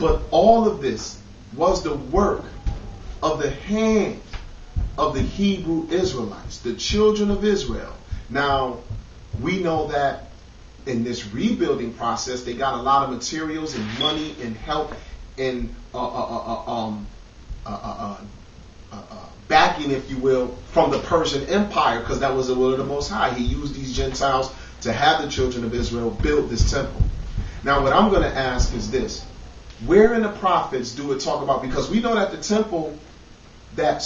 But all of this was the work of the hand of the Hebrew Israelites, the children of Israel. Now, we know that in this rebuilding process, they got a lot of materials and money and help and backing, if you will, from the Persian Empire, because that was the will of the Most High. He used these Gentiles to have the children of Israel build this temple. Now, what I'm going to ask is this. Where in the prophets do it talk about, because we know that the temple, that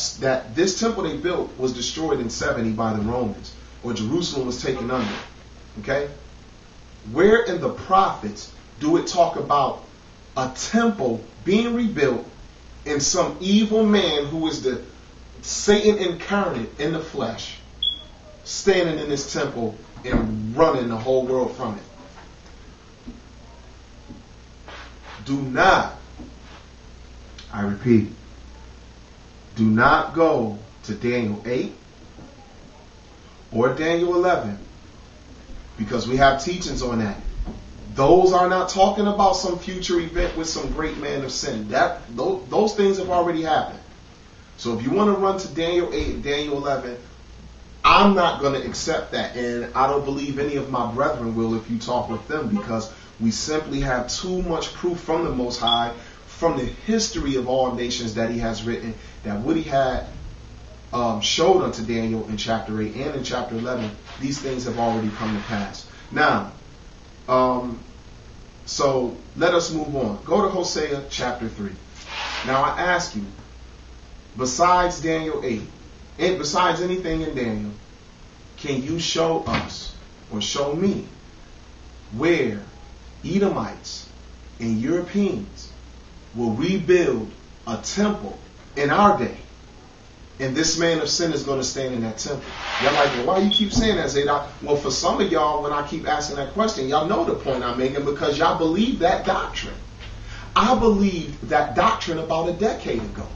this temple they built was destroyed in 70 by the Romans, or Jerusalem was taken under. Okay? Where in the prophets do it talk about a temple being rebuilt and some evil man who is the Satan incarnate in the flesh standing in this temple and running the whole world from it? Do not, I repeat, do not go to Daniel 8 or Daniel 11, because we have teachings on that. Those are not talking about some future event with some great man of sin. Those things have already happened. So if you want to run to Daniel 8 and Daniel 11, I'm not going to accept that. And I don't believe any of my brethren will if you talk with them, because we simply have too much proof from the Most High, from the history of all nations that he has written, that what he had showed unto Daniel in chapter 8 and in chapter 11, these things have already come to pass. Now, so let us move on. Go to Hosea chapter 3. Now I ask you, besides Daniel 8, and besides anything in Daniel, can you show us or show me where Edomites and Europeans will rebuild a temple in our day, and this man of sin is going to stand in that temple? Y'all like, well, why you keep saying that, Zadok? Well, for some of y'all, when I keep asking that question, y'all know the point I'm making, because y'all believe that doctrine. I believed that doctrine about a decade ago.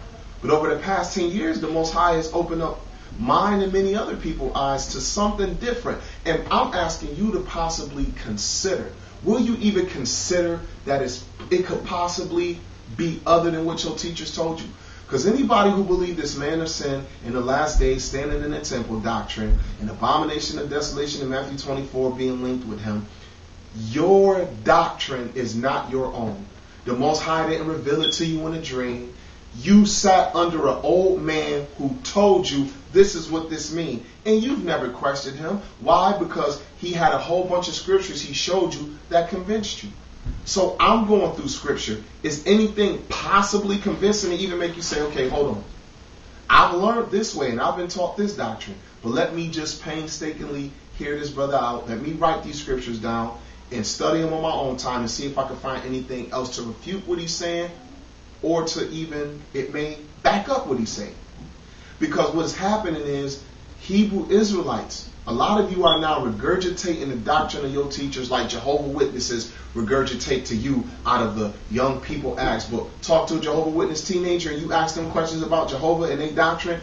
But over the past 10 years, the Most High has opened up mine and many other people's eyes to something different. And I'm asking you to possibly consider. Will you even consider that it could possibly be other than what your teachers told you? Because anybody who believed this man of sin in the last days standing in the temple doctrine, and abomination of desolation in Matthew 24 being linked with him, your doctrine is not your own. The Most High didn't reveal it to you in a dream. You sat under an old man who told you this is what this means. And you've never questioned him. Why? Because he had a whole bunch of scriptures he showed you that convinced you. So I'm going through scripture. Is anything possibly convincing to even make you say, okay, hold on. I've learned this way and I've been taught this doctrine. But let me just painstakingly hear this brother out. Let me write these scriptures down and study them on my own time and see if I can find anything else to refute what he's saying, or to even, it may back up what he's saying. Because what's happening is Hebrew Israelites, a lot of you are now regurgitating the doctrine of your teachers like Jehovah's Witnesses regurgitate to you out of the Young People Acts book. Talk to a Jehovah's Witness teenager and you ask them questions about Jehovah and their doctrine,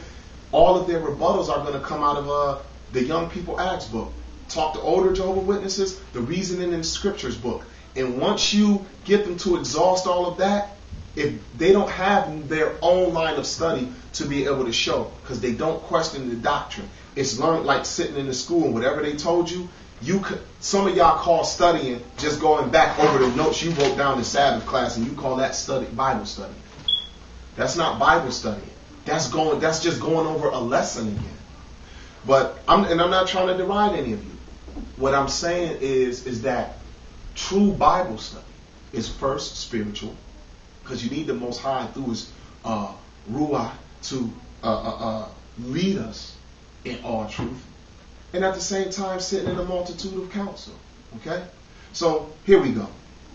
all of their rebuttals are going to come out of the Young People Acts book. Talk to older Jehovah's Witnesses, the Reasoning in Scriptures book. And once you get them to exhaust all of that, if they don't have their own line of study to be able to show, because they don't question the doctrine. It's learned like sitting in the school, and whatever they told you, some of y'all call studying just going back over the notes you wrote down in Sabbath class, and you call that Bible study. That's not Bible studying. That's just going over a lesson again. But I'm not trying to deride any of you. What I'm saying is that true Bible study is first spiritual, because you need the Most High through his Ruach to lead us in all truth. And at the same time, sitting in a multitude of counsel. Okay? So, here we go.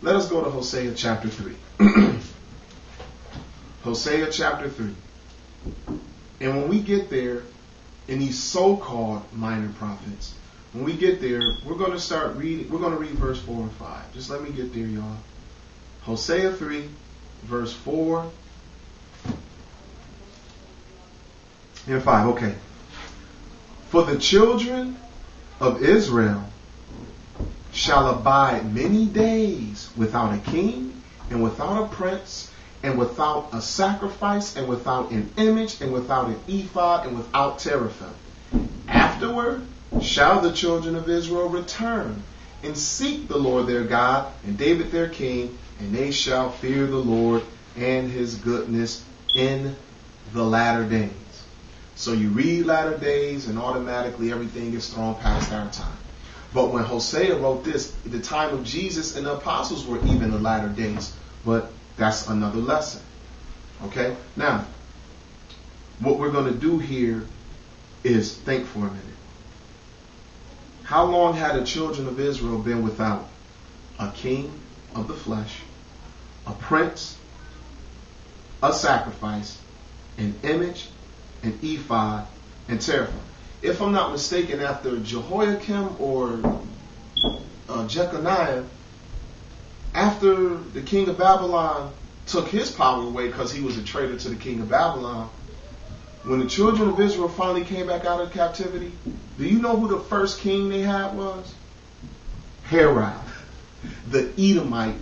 Let us go to Hosea chapter 3. Hosea chapter 3. And when we get there, in these so-called minor prophets, when we get there, we're going to start reading. We're going to read verse 4 and 5. Just let me get there, y'all. Hosea 3. Verse 4 and 5. Okay. For the children of Israel shall abide many days without a king and without a prince, and without a sacrifice, and without an image, and without an ephod, and without teraphim. Afterward shall the children of Israel return and seek the Lord their God and David their king, and they shall fear the Lord and his goodness in the latter days. So you read latter days and automatically everything gets thrown past our time. But when Hosea wrote this, the time of Jesus and the apostles were even the latter days. But that's another lesson. Okay? Now, what we're going to do here is think for a minute. How long had the children of Israel been without a king of the flesh, a prince, a sacrifice, an image, an ephod, and teraphim? If I'm not mistaken, after Jehoiakim or Jeconiah, after the king of Babylon took his power away because he was a traitor to the king of Babylon, when the children of Israel finally came back out of captivity, do you know who the first king they had was? Herod, the Edomite,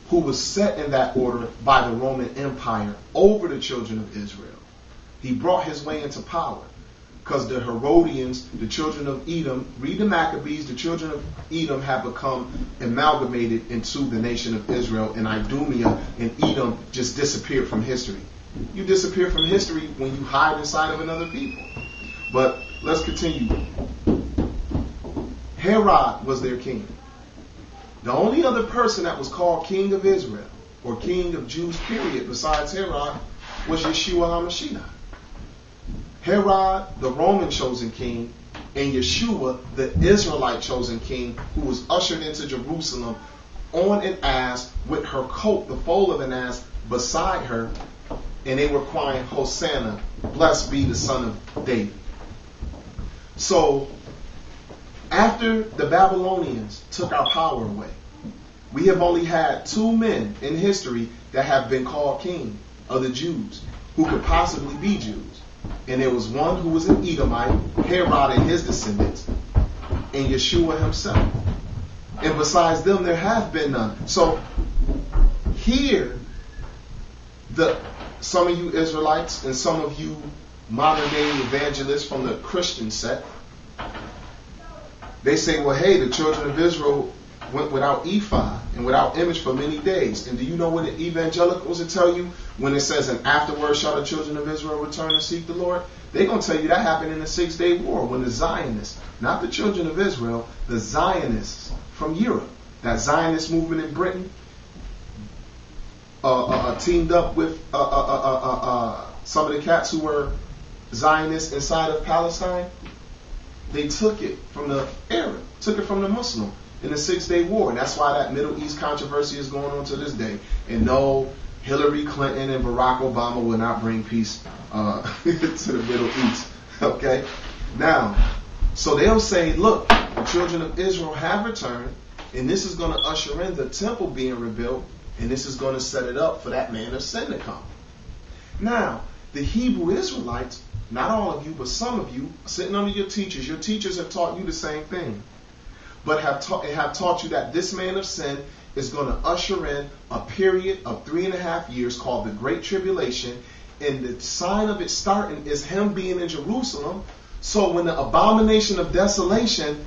who was set in that order by the Roman Empire over the children of Israel. He brought his way into power because the Herodians, the children of Edom, read the Maccabees, the children of Edom have become amalgamated into the nation of Israel, and Idumea and Edom just disappeared from history. You disappear from history when you hide inside of another people. But let's continue. Herod was their king. The only other person that was called king of Israel or king of Jews, period, besides Herod was Yeshua HaMashiach. Herod, the Roman chosen king, and Yeshua, the Israelite chosen king, who was ushered into Jerusalem on an ass with her coat, the foal of an ass, beside her, and they were crying, Hosanna, blessed be the son of David. So, after the Babylonians took our power away, we have only had two men in history that have been called king of the Jews, who could possibly be Jews. And there was one who was an Edomite, Herod and his descendants, and Yeshua himself. And besides them, there have been none. So, here, some of you Israelites and some of you modern-day evangelists from the Christian sect, they say, well, hey, the children of Israel went without ephod and without image for many days. And do you know what the evangelicals will tell you when it says, and afterwards shall the children of Israel return and seek the Lord? They're going to tell you that happened in the 6-day war when the Zionists, not the children of Israel, the Zionists from Europe, that Zionist movement in Britain, teamed up with some of the cats who were Zionists inside of Palestine. They took it from the Arab, took it from the Muslim in the 6-day war. And that's why that Middle East controversy is going on to this day. And no, Hillary Clinton and Barack Obama will not bring peace to the Middle East. Okay? Now, so they'll say, look, the children of Israel have returned, and this is going to usher in the temple being rebuilt, and this is going to set it up for that man of sin to come. Now, the Hebrew Israelites, not all of you, but some of you, sitting under your teachers have taught you the same thing. But have taught you that this man of sin is going to usher in a period of 3.5 years called the Great Tribulation. And the sign of it starting is him being in Jerusalem. So when the abomination of desolation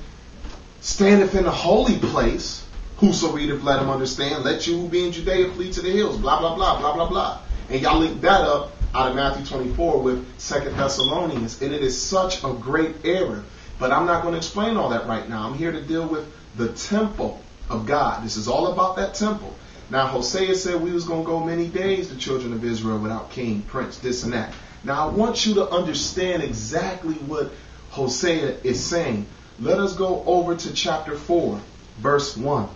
standeth in the holy place, whoso readeth, let him understand. Let you who be in Judea flee to the hills. Blah, blah, blah, blah, blah, blah. And y'all link that up out of Matthew 24 with 2 Thessalonians. And it is such a great error. But I'm not going to explain all that right now. I'm here to deal with the temple of God. This is all about that temple. Now, Hosea said we was going to go many days, the children of Israel, without king, prince, this and that. Now, I want you to understand exactly what Hosea is saying. Let us go over to chapter 4, verse 1.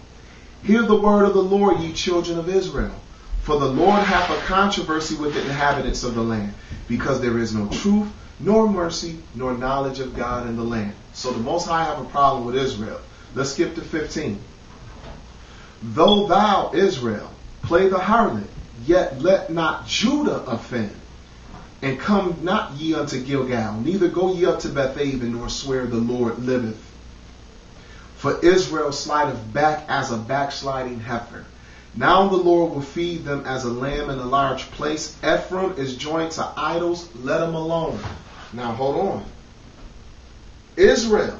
Hear the word of the Lord, ye children of Israel. For the Lord hath a controversy with the inhabitants of the land, because there is no truth, nor mercy, nor knowledge of God in the land. So the Most High have a problem with Israel. Let's skip to 15. Though thou, Israel, play the harlot, yet let not Judah offend. And come not ye unto Gilgal, neither go ye up to Bethaven, nor swear the Lord liveth. For Israel slideth back as a backsliding heifer. Now the Lord will feed them as a lamb in a large place. Ephraim is joined to idols. Let him alone. Now hold on. Israel